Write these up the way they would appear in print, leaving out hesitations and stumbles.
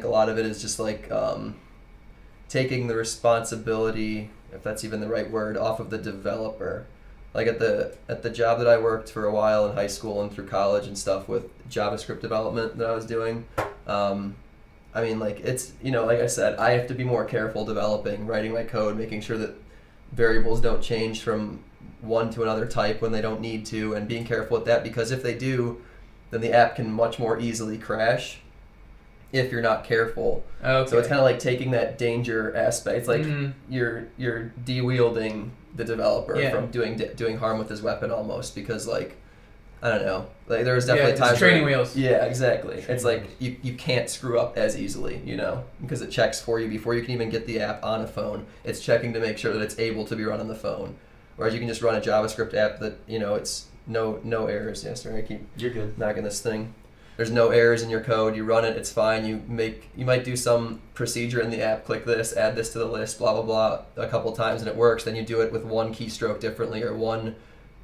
a lot of it is just like taking the responsibility, if that's even the right word, off of the developer. Like at the job that I worked for a while in high school and through college and stuff with JavaScript development that I was doing, I mean, like, it's, like I said, I have to be more careful developing, writing my code, making sure that variables don't change from one to another type when they don't need to, and being careful with that, because if they do, then the app can much more easily crash if you're not careful. Okay. So it's kind of like taking that danger aspect. It's like you're de-wielding the developer from doing harm with his weapon almost, because like, I don't know, like there was definitely times training wheels. Yeah, exactly. It's like you can't screw up as easily, because it checks for you before you can even get the app on a phone. It's checking to make sure that it's able to be run on the phone. Whereas you can just run a JavaScript app that, it's no errors. Yeah, sorry, I keep You're good. knocking this thing. There's no errors in your code. You run it, it's fine. You might do some procedure in the app, click this, add this to the list, blah, blah, blah, a couple times, and it works. Then you do it with one keystroke differently or one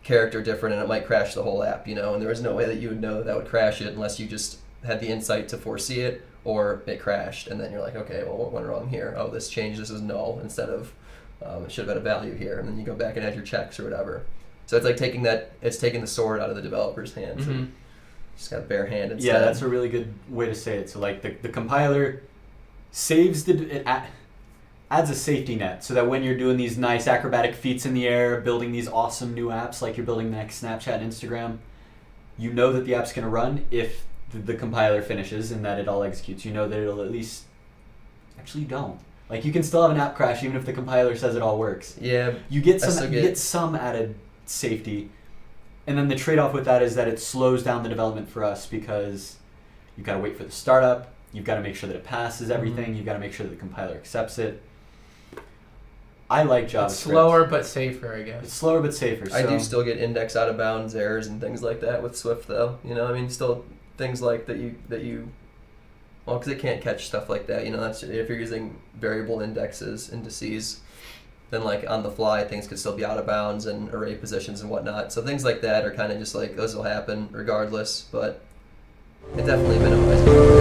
character different, and it might crash the whole app, and there was no way that you would know that would crash it unless you just had the insight to foresee it, or it crashed, and then you're like, okay, well, what went wrong here? Oh, this changed, this is null instead of it should have had a value here, and then you go back and add your checks or whatever. So it's like taking the sword out of the developer's hands. Mm-hmm. Just got a bare hand instead. Yeah, that's a really good way to say it. So like the compiler saves adds a safety net so that when you're doing these nice acrobatic feats in the air, building these awesome new apps like you're building the next Snapchat and Instagram, you know that the app's going to run if the compiler finishes and that it all executes. You know that it'll at least... Actually, you don't. Like, you can still have an app crash even if the compiler says it all works. Yeah. You get some added safety. And then the trade-off with that is that it slows down the development for us because you've got to wait for the startup, you've got to make sure that it passes everything, you've got to make sure that the compiler accepts it. I like JavaScript. It's slower but safer, I guess. It's slower but safer. So. I do still get index out of bounds errors and things like that with Swift, though. Still things like that you well, because it can't catch stuff like that. That's if you're using variable indices, then like on the fly things could still be out of bounds and array positions and whatnot. So things like that are kind of just like those will happen regardless, but it definitely minimizes.